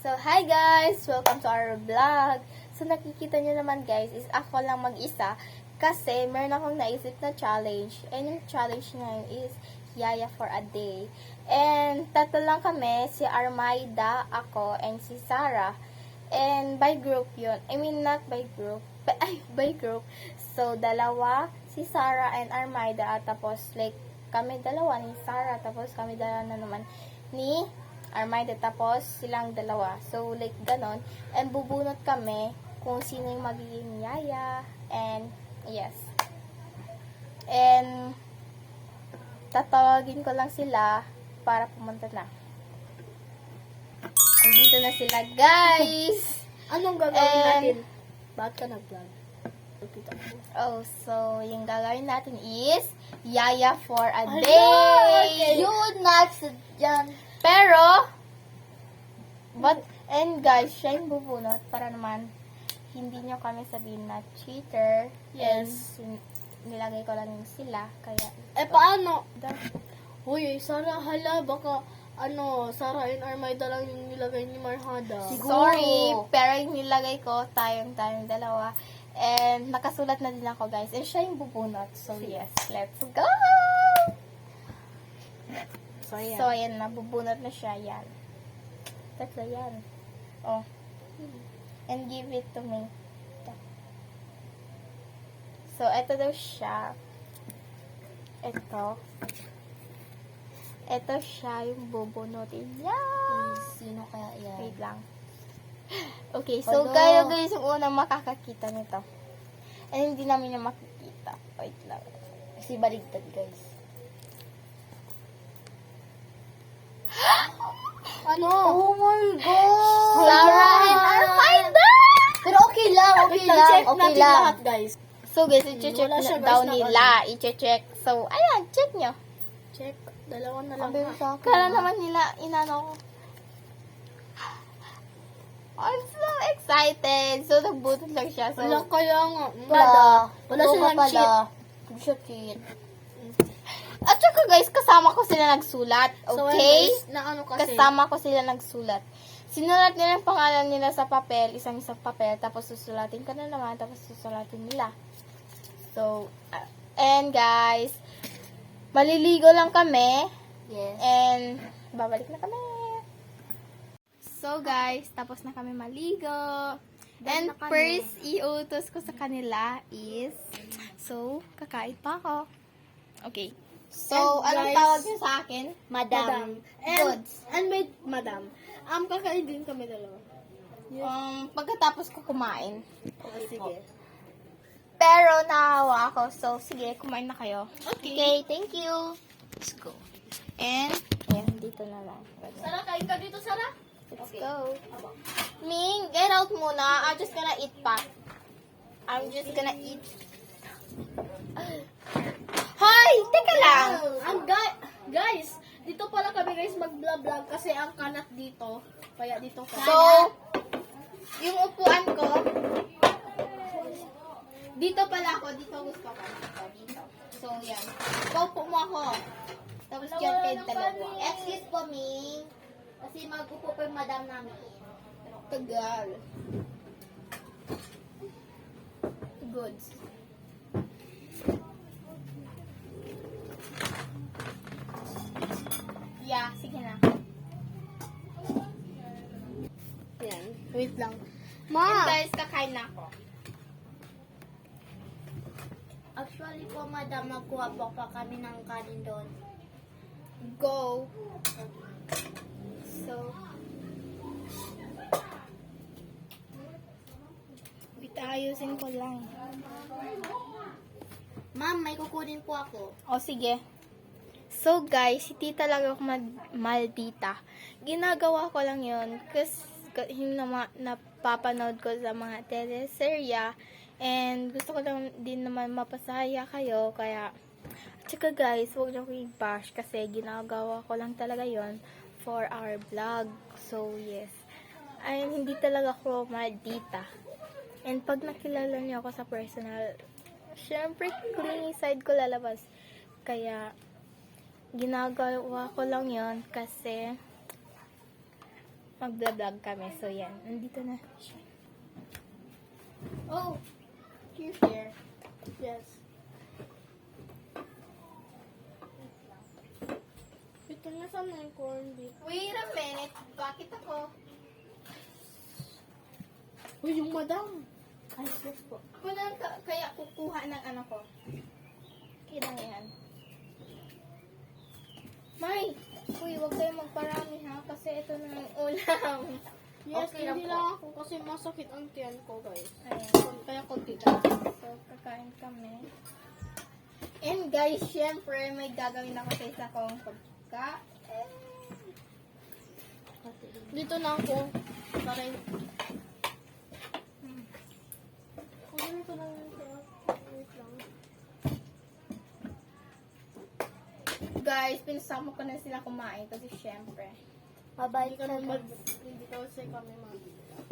So, hi guys! Welcome to our vlog. So, nakikita nyo naman guys, is ako lang mag-isa kasi meron akong naisip na challenge. And yung challenge ngayon is Yaya for a day. And tatlo lang kami, si Armaida, ako, and si Sarah. And by group yun. I mean, not by group. By group. So, dalawa, si Sarah and Armaida. At tapos, like, kami dalawa ni Sarah. Tapos, kami dalawa na naman ni Armaida. Tapos, silang dalawa. So, like, ganon. And bubunot kami kung sino yung magiging yaya. And, yes. And, tatawagin ko lang sila para pumunta na. Andito na sila, guys! Anong gagawin natin? Bakit ka nag-vlog? Oh, so, yung gagawin natin is Yaya for a day! Okay. Yun, next yan. Pero, and guys, siya yung bubunot para naman hindi nyo kami sabihin na cheater. Yes. And, nilagay ko lang yung sila, kaya, Paano? Uy, Sarah, hala, baka, Sarah and Armaida lang yung nilagay ni Marhada. sorry, pero yung nilagay ko, tayong dalawa. And, nakasulat na din ako, guys. And siya yung bubunot. So, yes, let's go! So, ayan. So, ayan na. Bubunot na siya. Yan. Tatlo yan. Oh. And give it to me. So, ito daw siya. Ito siya yung bubunutin. Yan! Sino kaya yan? Wait lang. Okay, so Hello. kayo guys yung unang makakakita nito. And hindi namin yung makikita. Wait lang. Kasi baligtad, guys. Ano? Oh my God! Sarah and Armaida! Pero okay lang, okay lang, Check okay natin lang. lahat, guys. So guys, i-check Wala siya, na guys, daw na nila. I-check. So, ayan, check nyo. Check. Dalawa na lang. Kala naman nila, inano ko. I'm so excited. So, nagbutot lang siya. So, Wala kaya nga. Wala Oo silang nga cheat. Hindi siya cheat. At saka guys, kasama ko sila nagsulat. So, Okay? guys, na ano kasi. Kasama ko sila nagsulat. Sinulat nila ang pangalan nila sa papel, isang papel, tapos susulatin ka na naman, tapos susulatin nila. So, and guys, maliligo lang kami, Yes. and babalik na kami. So guys, tapos na kami maligo. And na kami. first, iutos ko sa kanila is, so, kakain pa ako. Okay. So, And anong guys, tawag niyo sa akin? Madam. Goods. And wait, madam. Kakain din kami dalawa. Pagkatapos ko kumain. Sige. Pero nahawa ako. So, sige, kumain na kayo. Okay, thank you. Let's go. And, ayan, dito na lang. Sarah, kain ka dito, Sarah? Let's go. Ming, get out muna. I'm just gonna eat pa. I'm just gonna eat. Hoy! Teka lang! Guys, dito pala kami guys mag-vlog kasi ang kanak dito. Kaya dito ka. So, yung upuan ko, dito pala ako. Dito gusto ko. Dito. So, yan. Paupo mo ako. Tapos yan kayo dalawa. Excuse po, Ming. Kasi mag-upo pa yung madam namin. Tagal. Goods. Yeah, sige na. Yan. Wait lang. And guys, kakain na ako. Actually po, madam, magkuha po pa kami ng kanin doon. Go. So, ayusin ko lang. Ma'am, may kukunin po ako. O, sige. So, guys, si tita lang ako maldita. Ginagawa ko lang yun kasi napapanood ko sa mga teleserya and gusto ko lang din naman mapasaya kayo. Kaya, tsaka guys, huwag niyo ko i-bash kasi ginagawa ko lang talaga yon for our vlog. So, yes. Ay, hindi talaga ako maldita. And pag nakilala niyo ako sa personal, syempre, clingy side ko lalabas. Kaya, ginagawa ko lang yon kasi Mag-vlog kami. So, yan. Nandito na siya. Oh! You're here. Yes. Ito na sana yung corn beef. Wait a minute. Bakit ako? Uy, yung madam. Ay, yes po. Kaya kukuha ng ano ko. Kailang yan. May! Uy, huwag kayo magparami ha. Kasi ito na yung ulam. Yes, Okay lang hindi po. lang ako kasi masakit ang tiyan ko, guys. Ayan. Kaya konti lang. So, kakain kami. And guys, syempre, may gagawin ako sa isa kong pagkain. Dito na ako. Para ganito lang yung sarap. Wait lang. Guys, pinasama ko na sila kumain kasi syempre. Hindi kasi kami mag-iiyak.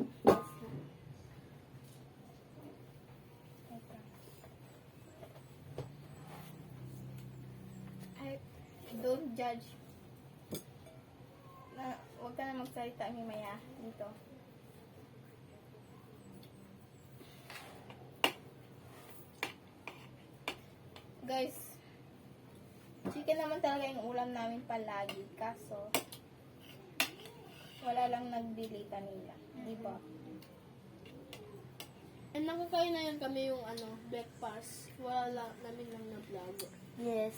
Ay, don't judge. Huwag ka na magsalita, Mimaya, dito. Guys, chicken naman talaga yung ulam namin palagi. Kaso, wala lang nagbili kanila. Diba? And nakakain na yan kami yung breakfast. Wala lang namin lang na-vlog. Yes.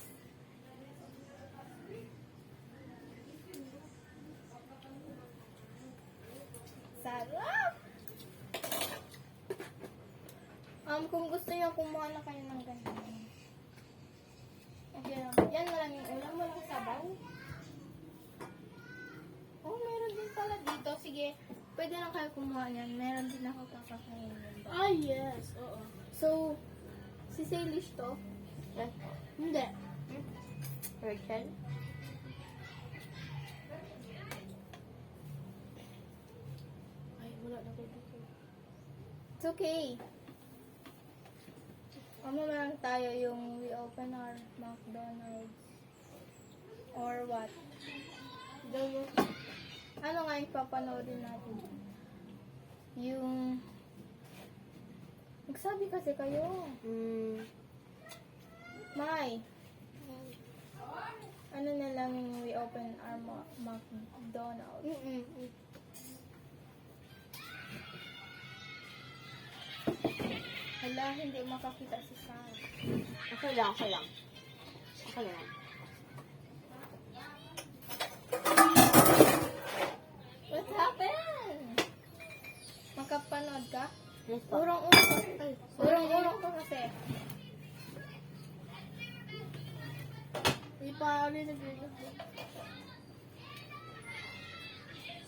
Sarap! Kung gusto niyo, kumuha na kayo ng ganyan. Okay lang. Yan na lang yung ulam. Walang sabaw. Oh, meron din pala dito. Sige, pwede lang kayo kumuha yan. Meron din ako kakakainin. Ah, yes. Oo. So, si Salish to. Yes. Hindi. Rachel. Ay, wala na ko dito. It's okay. Ano na lang tayo yung we open our McDonald's. Or what? Ano nga yung papanoodin natin? Yung... Magsabi kasi kayo. May. Ano na lang yung we open our McDonald's. Hala, hindi makakita si Sarah. Okay lang, okay lang. Okay lang. What happened? Makapanood ka? Yes, po. Urong-urong ka. Ay, urong-urong ka kasi. Hindi pa rin nag-vlog.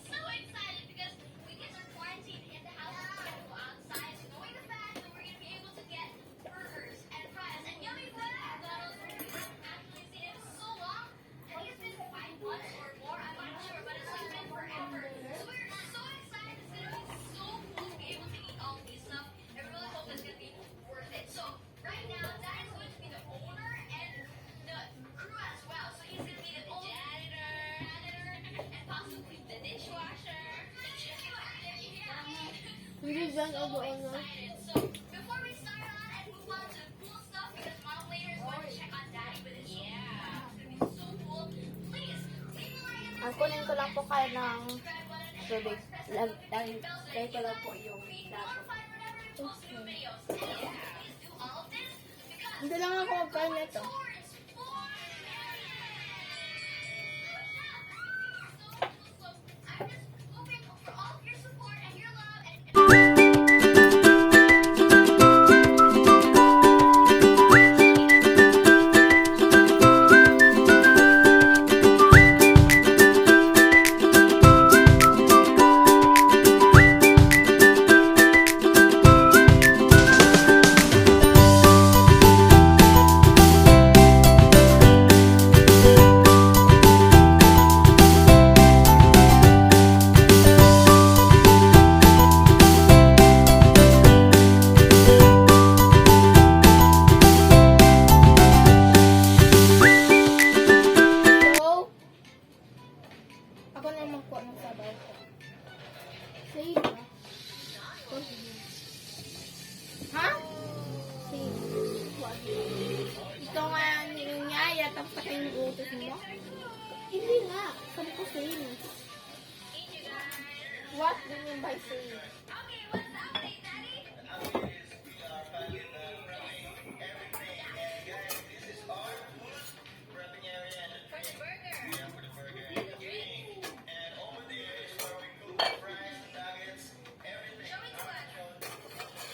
So excited because we get to quarantine in the house and go outside, knowing the fact that we're going to be able to get burgers and fries and yummy food at McDonald's. We haven't actually seen it in so long. I think it's been 5 months or more. I'm not sure, but it's like been forever. So we're so excited. It's going to be so cool to be able to eat all of this stuff. I really hope it's going to be worth it. So right now, Dad is going to be the owner and the crew as well. So he's going to be the janitor, and possibly the dishwasher. Hindi dyan o doon na. So before we start on and move on to the cool stuff, because Mom later is going to check on Daddy with his it's going to be so cool. Please leave a like and Ang kunin ko lang po kayo ng subscribe button and tubig. Lagay ko lang po yung be dato. notified whenever we post new videos. And please do all of this because Hindi lang ako magkain nito. towards 4 So I'm just hoping for all of your support and your love and tapos pati yung utos mo? Hindi nga. Sabi ko same. What do you mean by saying? Okay, what's the update, Daddy? For the burger. Show me the one.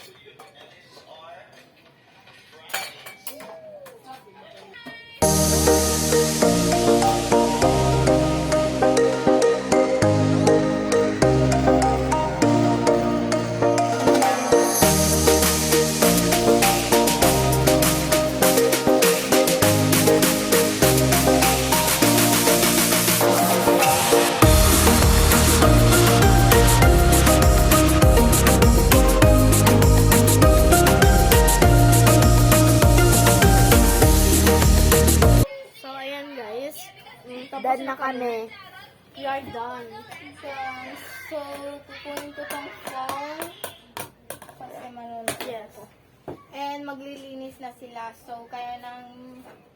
So, ayan guys. Tapos Done na kami. We are done. So, kukunin ko tong phone. Kasi manunod Yes. ko. And maglilinis na sila. So, kaya nang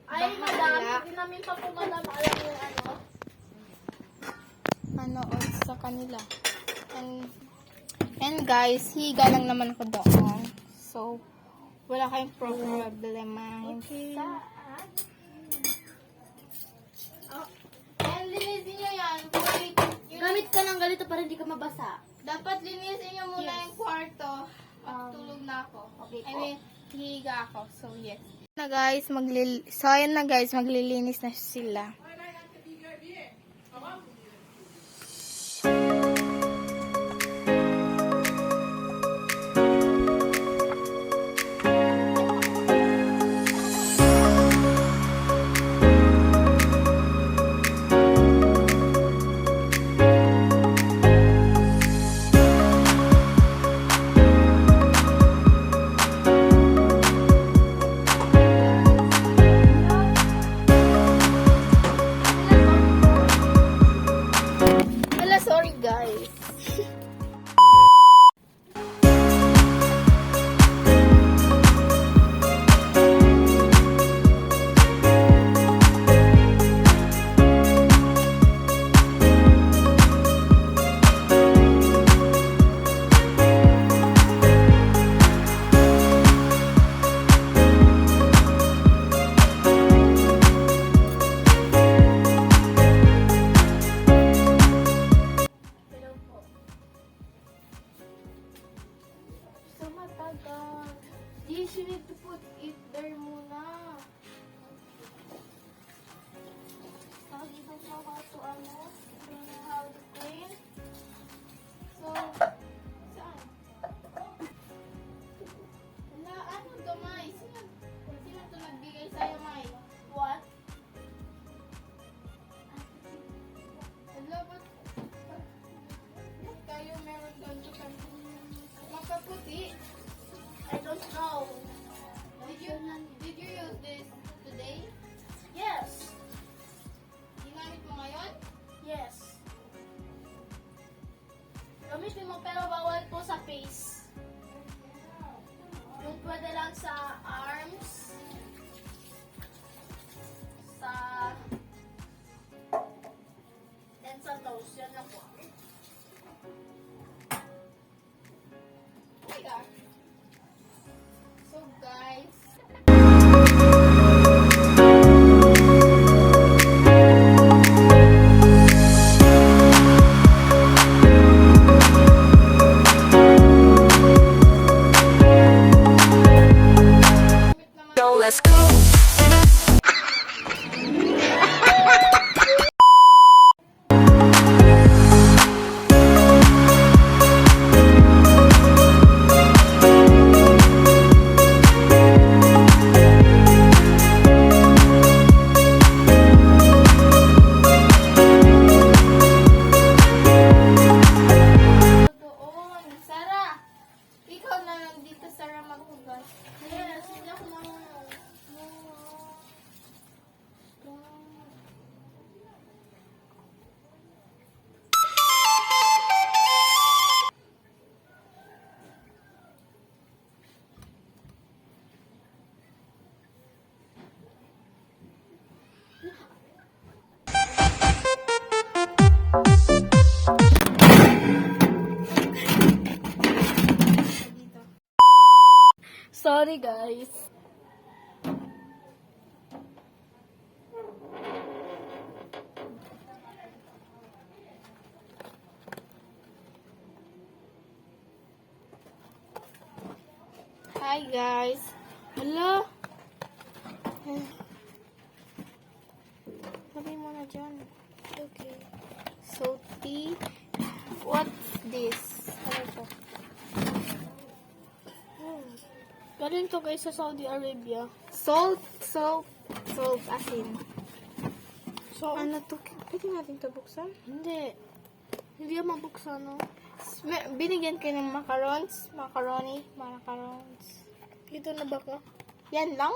Ay, madam. bahala. Hindi namin pa po madam alam yung ano. Panood sa kanila. And guys, higa lang naman ako doon. So, wala kayong problema. Okay. And linisin nyo yan. Gamit ka ng ganito para hindi ka mabasa. Dapat linisin nyo muna Yes. yung kwarto. Matutulog na ako. okay I po. mean, higa ako. So, yes. So, ayan na guys, maglilinis na sila. Wala, sorry guys. So, matagal. Yes, you need to put it there muna. Now, you don't know how to, don't know how to clean. So, saan? Wala, ano to, Mai? Sino to nagbigay sa'yo, Mai? What? Wala, ba't kayo meron doon to makaputi? I don't know. Did you use this today? Yes. Ginamit mo ngayon? Yes. Gamitin mo pero Sorry, guys. Hi guys. Hala. Sabi mo na dyan. Okay. So, tea. What's this? Ano to? Galing to guys sa Saudi Arabia. Salt, asin. So, Ano to? Pwede natin to buksan? hindi. Hindi yan mabuksan, no? Binigyan kayo ng macarons. Ito na ba ka? Yan lang?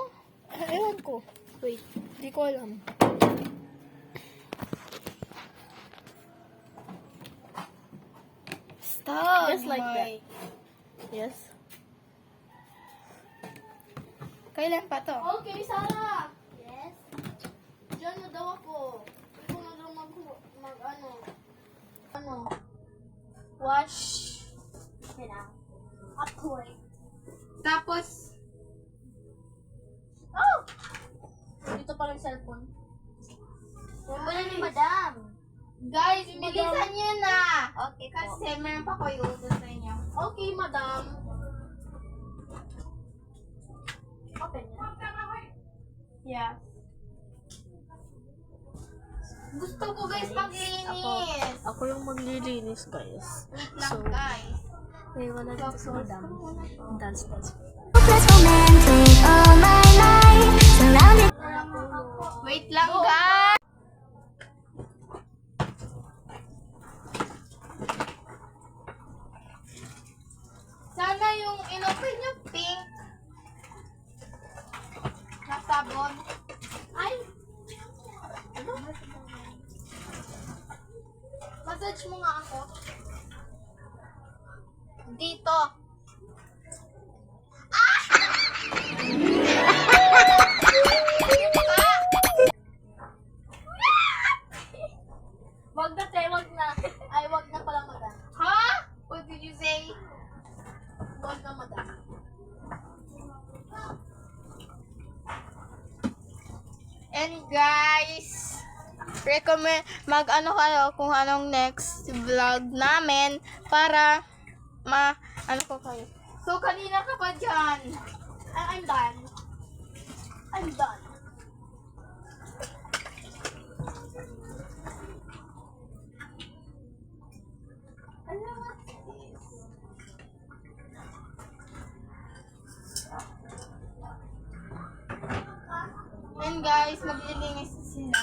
Ewan ko. Wait. Hindi ko alam. Stop! Just like that. Yes. Kailan pa to? Okay, Sarah! Yes? Diyan na daw ako. Hindi ko na daw Wash. Apply. Tapos, Oh! Dito pa lang cellphone. Wala ni Madam. guys, bilisan nyo na. Okay po. Kasi meron pa ko iutos sa inyo. Okay, madam. Open na. Yeah. Gusto ko guys maglinis. Ako yung maglilinis, guys. Wait lang guys. Eh, wala dito si madam. Dance. Hopeless romantic all my life. Surrounded. Wait lang guys. Sana yung inopen nyo pink na sabon. Ay! Ano? Massage mo nga ako. Dito. Wag na, te. Wag na. Ay, wag na pala, madam. Ha? What did you say? Wag na, madam. And guys, recommend mag-ano kayo kung anong next vlog namin para ano ko kayo. So kanina ka pa dyan. I'm done. I'm done. Ano what's this? And guys, maglilinis sila.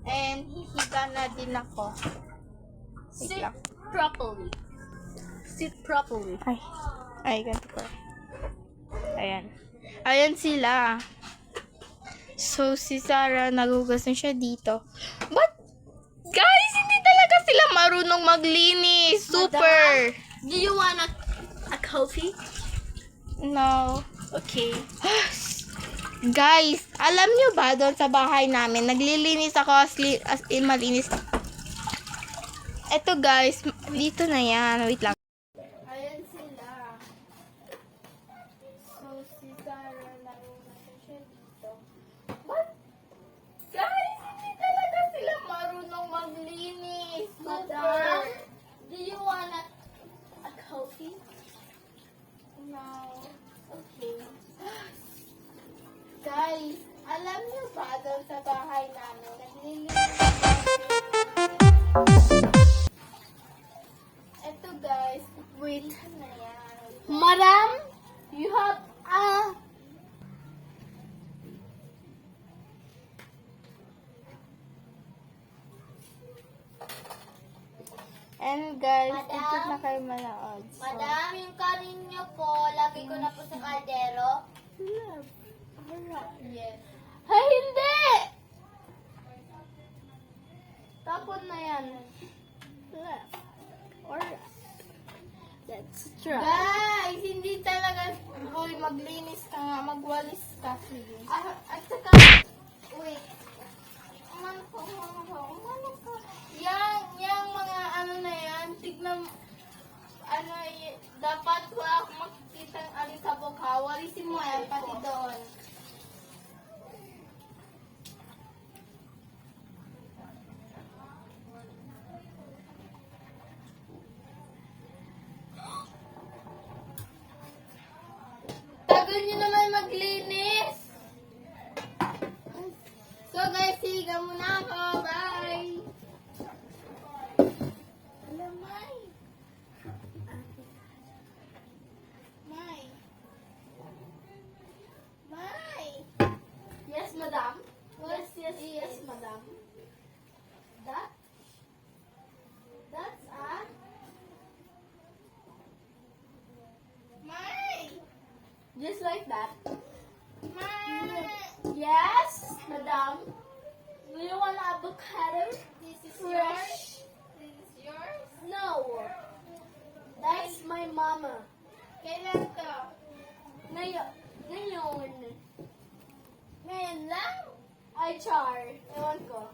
And hihiga na din ako. Wait Sit lang. properly. Sit properly. Ay, ganito pa. Ayan. Ayan sila. So, si Sarah, nagugas na siya dito. But, guys, hindi talaga sila marunong maglinis. Super. Do you want a coffee? No. Okay. Guys, alam nyo ba doon sa bahay namin, naglilinis ako as in malinis. Eto guys, dito na yan. Wait lang. Ayan sila. So, si Sarah, nauna siya dito. But, guys, hindi talaga sila marunong maglinis. Madam, do you want a coffee? No. Okay. Guys, alam niyo ba doon sa bahay namin, naglilinis. Eto guys, wait na yan. Madam, you have a... And guys, Madam? dito na kayo manood. So, Madam, yung kanin niyo po, lagay ko na po sa kaldero. yes. Ay, hindi! Tapon na yan. Left. Or right. Let's try. Guys, hindi talaga, uy, maglinis ka nga, magwalis ka. At saka, wait. Umano ka. Yang mga ano na yan, tignan, dapat wala akong makikita ang alisabog ha. Higa muna ako. Bye! Alam, May. May. May. Yes, madam. Yes, yes, Yes, madam. That's a... May. Just like that. May. Yes, madam. Do you want avocado? This is Fresh? yours. This is yours. No. That's my mama. Kailan to? Ngayon. Ngayon lang? Ay, char. Ewan ko.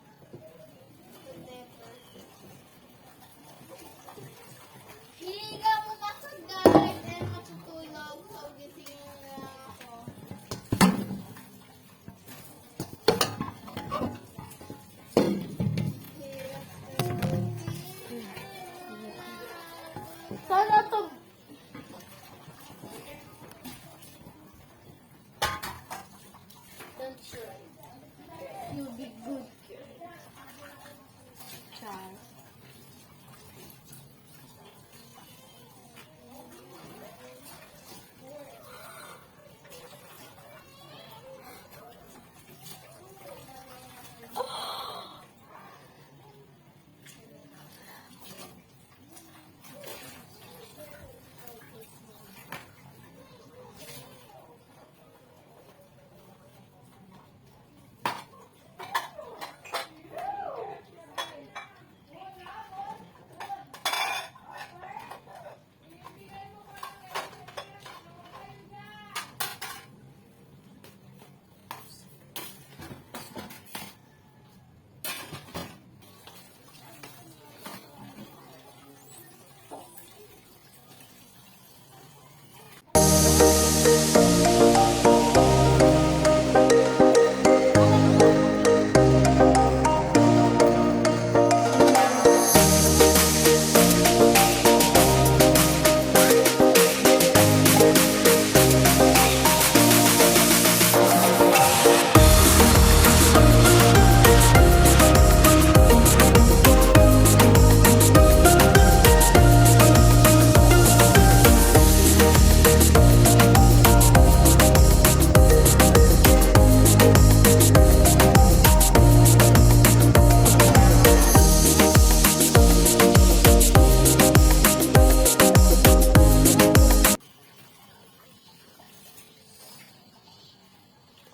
Higa muna ako, guys. And matutulog. So, gisingin na lang ako. Sana to. Don't try. You'll be good girl. Char.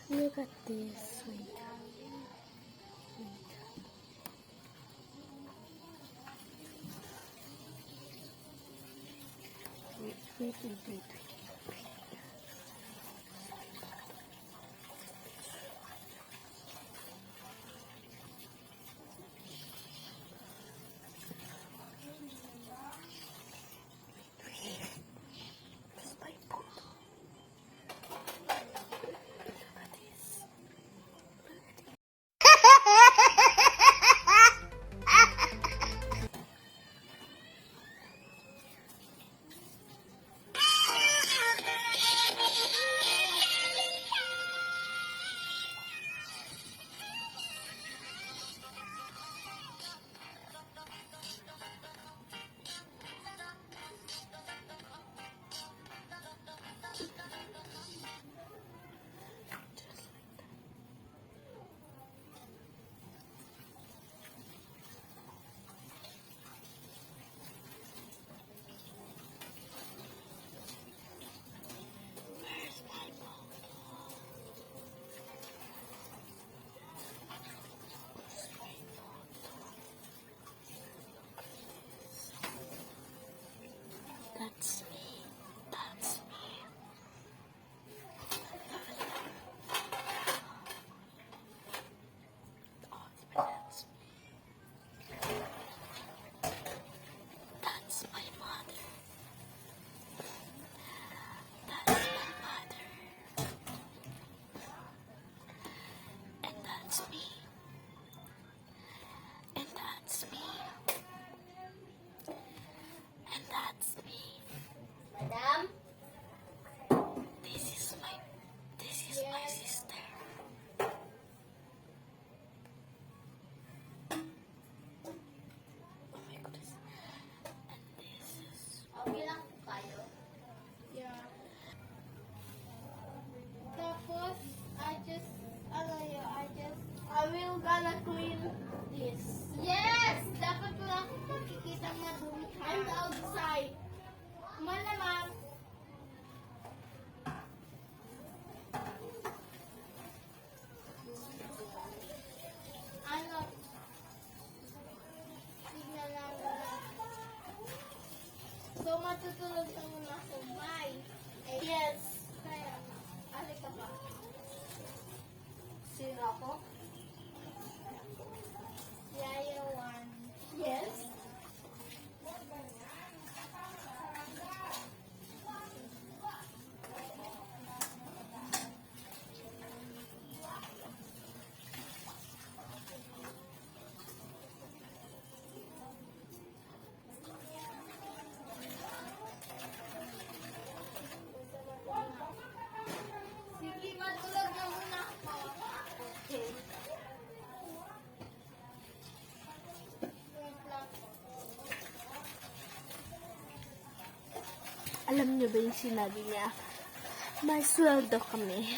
Look at this. Wait. Wait. One na, ma'am. Ano? Tignan lang muna. So, matutulog na muna ako. Bye. Yes. Kaya, alik ka pa. Sino ako? Yaya one. Yes. Sige, matulog na muna ako. Okay. Wait lang. Alam niyo ba yung sinabi niya? May sweldo kami.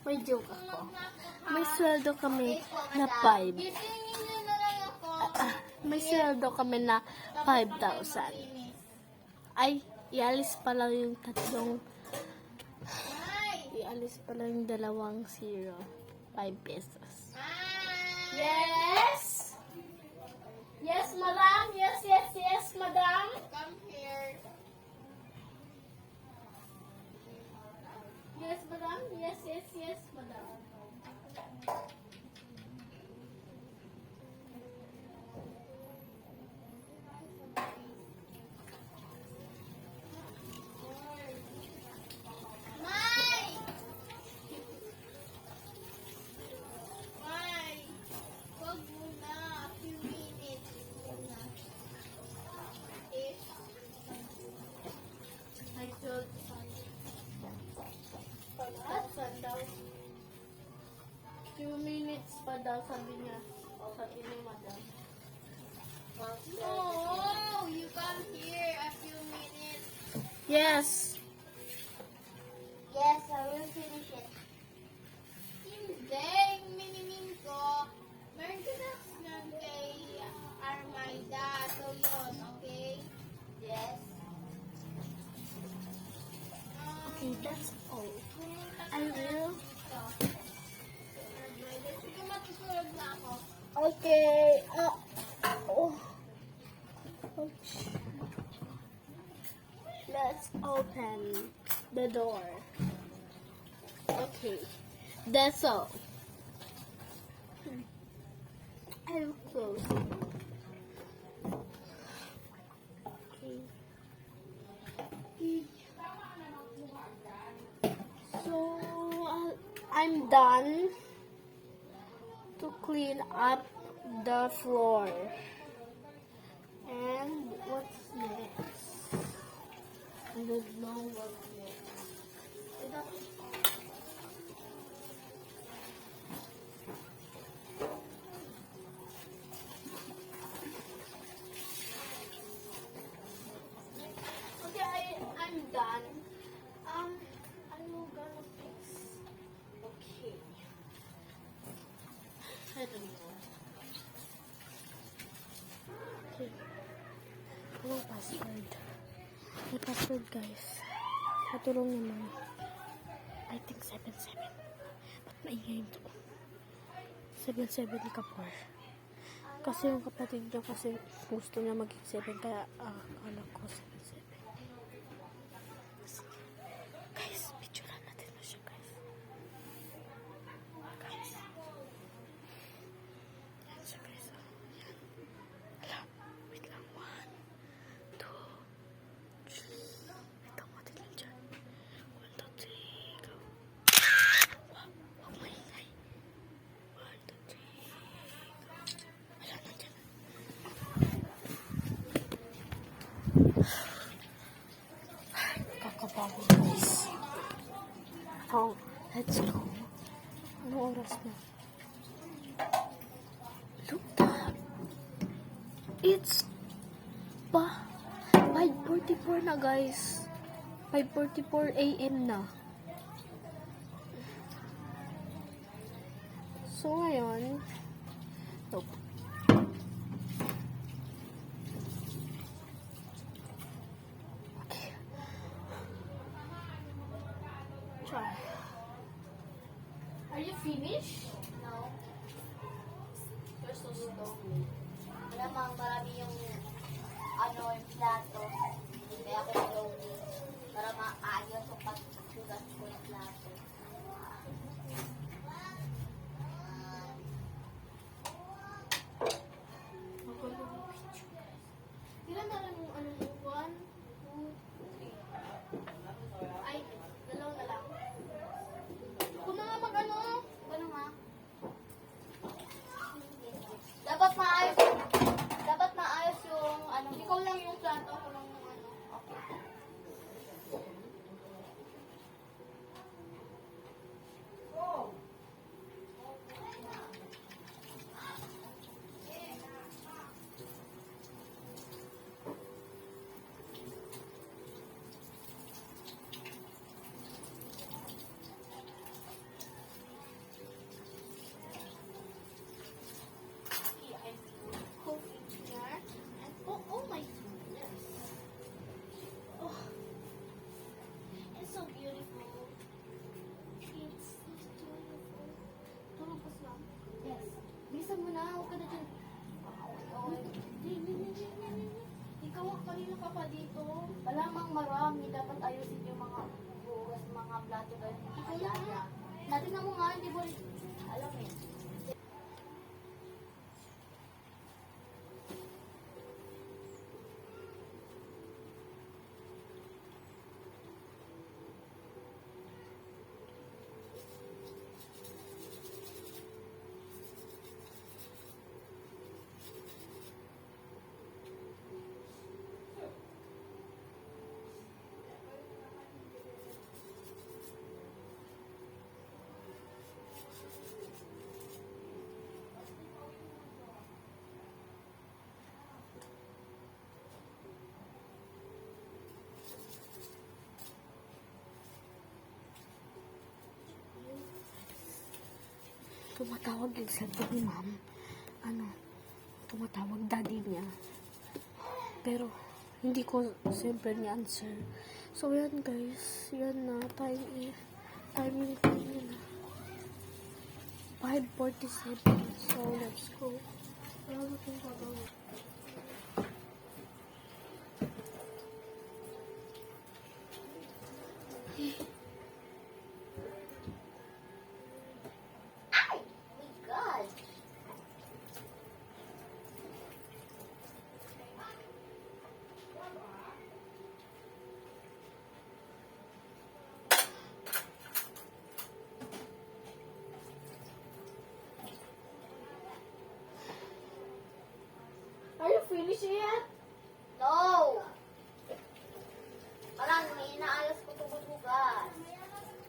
May joke ako. May sweldo kami na 5. Gisingin niyo na lang ako. May sweldo kami na 5,000. Ay, ialis pa lang yung tatlong, Bye. ialis pa lang yung dalawang 0. 5 pesos. Bye. Yes! Yes, madam! Yes, yes, yes, madam! Come here. Yes, madam! Yes, yes, yes, madam! Bye. Bye. Wag muna. A few minutes muna. If I told pag-asan daw. 2 minutes pa daw, sabi niya. O, sabi ni madam. no, you come here a few minutes. Yes! Yes, I will finish it. Hindi, yung minimin ko. Meron ka na kay Armaida. So, yun, okay? Yes. Okay, that's all. Pumunta ka I na will. dito. Armaida, sige, matutulog na ako. Okay. Oh. Ouch. Let's open the door. Okay. That's all. I will close it. Okay. So, I'm done to clean up the floor. And what's next? I don't know what's next. Okay, I'm done. I'm gonna fix. Okay. I don't know. Okay. Ano password? May password, guys. Matulong naman. I think 77. Ba't maingay ito? 77 ka po. Kasi yung kapatid niya kasi gusto niya maging 7 kaya alam ko 77. Sige. Guys, picturean natin mo siya, guys. Guys. Yan siya, guys. Oh. Yan. Hala. Wait lang. 1, 2, 3. Ito mo din lang dyan. 1, 2, 3. Go. Wow. Huwag maingay. 1, 2, 3. Wala na dyan. Kakapagod, guys. Oh, let's go. Anong oras na? Look that. It's 5:44 na, guys. 5:44 a.m. na. So, ngayon, nope. namang marami yung yung plato. Kaya ako slowly para maayos yung pagsugat ko ng plato. Ilan na lang yung ano mo? 1, 2, 3. Ay, dalawa na lang. Kung mga mag-ano, Ano nga? Dapat maayos yung ikaw lang yung plato, ako lang yung ano. Okay. Coffee here. And, oh my goodness. Oh. It's so beautiful. It's so beautiful. Tulog ka lang. Yes. Bilisan mo na. Huwag ka na dyan. Ikaw, kanina ka pa dito. Malamang marami. Dapat ayusin yung mga bukas, mga plato ba yung mga Ikaw lang yaya. nga. Natin na mo nga, hindi mo rin. Alam eh. Tumatawag yung cellphone ni ma'am. Tumatawag daddy niya. Pero, hindi ko siyempre ni-answer. So, yan guys. Yan na. Timing ko yun na. 5:47. So, let's go. Wala na kong gagawin. My God. Are you finished yet? No! Parang may inaayos ko tumutugas.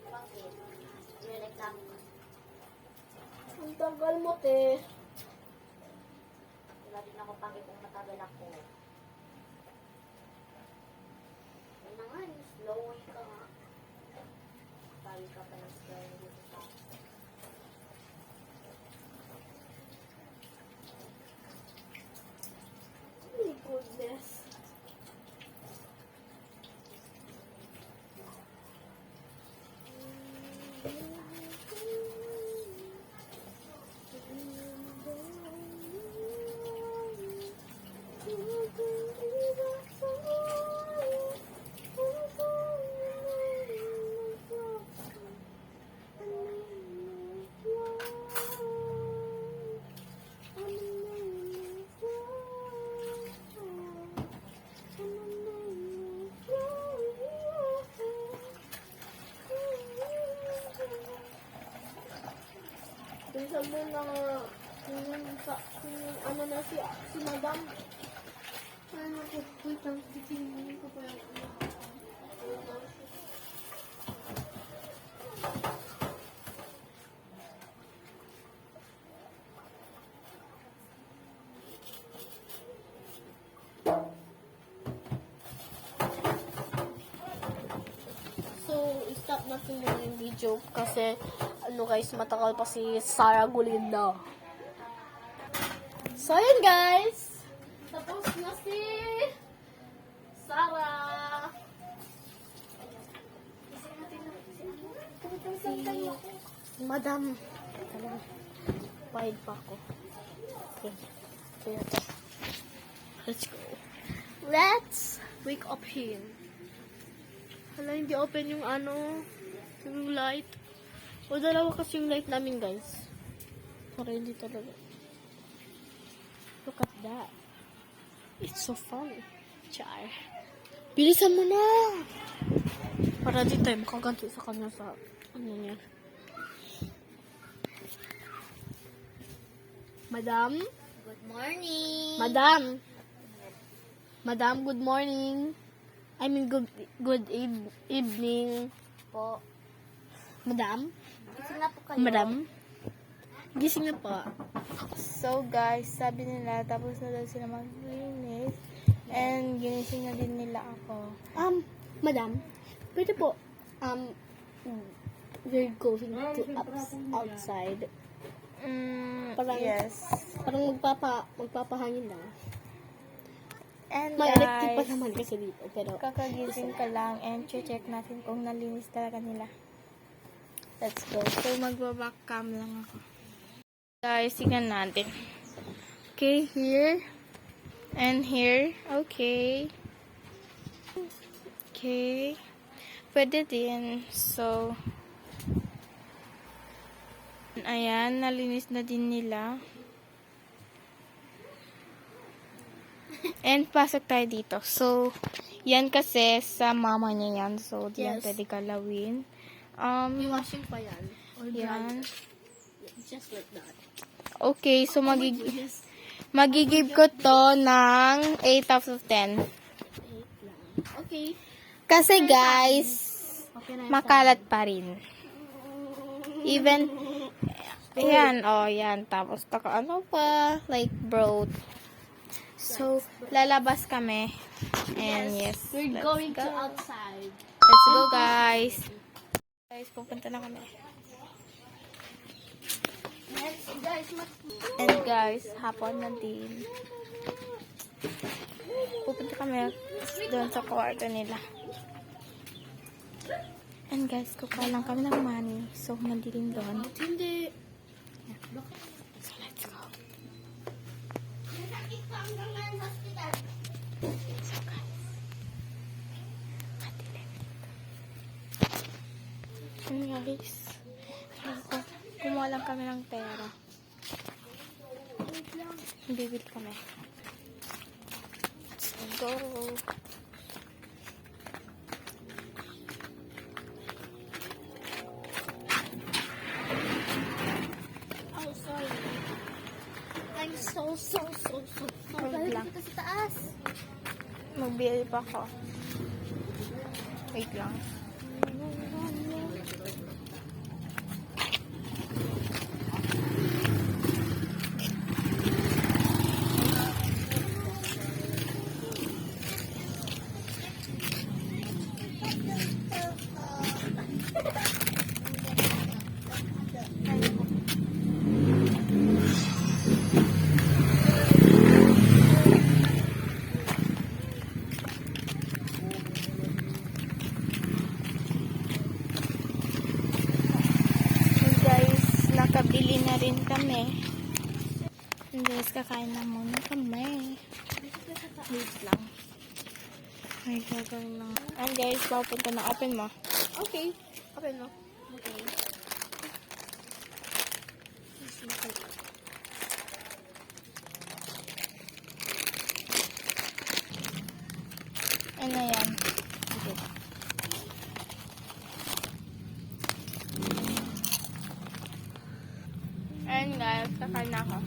Bakit? May reklamo ka. Ang tagal mo, te. Wala din ako pake kung matagal ako. Ay na nga, slow ka nga. Tayo ka pa ng slow dito sa Oh my goodness. Bilisan mo na yung ano na si madam. Ano ko, wait lang, titingin ko pa yung ano. So, stop natin muna yung video kasi guys, matagal pa si Sarah Gulinda. So, yun guys. Tapos na si Sarah. Si Madam. Bayad pa ako. Okay. So, yun. Let's go. Let's wake up him. Hala, hindi open yung yung light. O, dalawa kasi yung light namin, guys. Para hindi talaga. Look at that. It's so fun. Char. Bilisan mo na! Para di tayo makaganti sa kanya sa niya. Madam? Good morning. Madam, good morning. I mean, good evening. Po. Madam? Gising na po kayo. Madam? Gising na po. So guys, sabi nila tapos na daw sila maglinis. And ginising na din nila ako. Madam, pwede po, we're going to outside. Parang- Yes. Parang magpapahangin lang. And May electric pa guys, naman kasi dito, pero kakagising ka lang and check natin kung nalinis talaga nila. Let's go. So magbaback cam lang ako. Guys, tingnan natin. Okay, here. And here. Okay. Okay. Pwede din. So, ayan, nalinis na din nila. And pasok tayo dito. So, yan kasi sa mama niya yan. So, di yan Yes. pwede galawin. may washing pa yan. Or Yan. just like that. Okay, so Yes. magigib ko to ng 8 out of 10. Okay. Kasi guys, Okay na. makalat pa rin. Even, ayan, yan. Tapos, ano pa, like, broth. So, lalabas kami. And yes, We're let's going go. to outside. Let's go, guys. Guys, pupunta na kami. And guys, hapon na din. Pupunta kami doon sa kwarto nila. And guys, kukuha lang kami ng money. So, mandilim doon. Hindi. So, let's go. So, guys. Madilim dito. And guys, kumuha lang kami ng pera. Bibili kami. Let's go. Oh, sorry. I'm so Wait lang. Dito sa taas. Magbili pa ako. Wait lang. And guys, nakabili na rin kami. And guys, kakain na muna kami. Wait lang. Ay, gagawin lang. And guys, papunta na. Open mo. Okay. Open mo. Okay. And ayan. And guys, kakain na ako.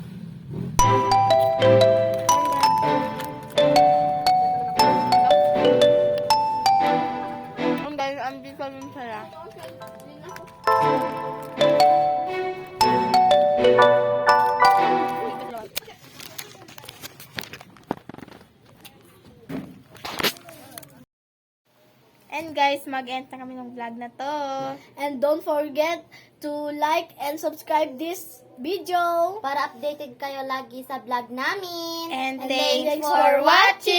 And guys, andito rin sila. And guys, mag-end na kami ng vlog na to. And don't forget to like and subscribe this video. Para updated kayo lagi sa vlog namin. And thanks for watching!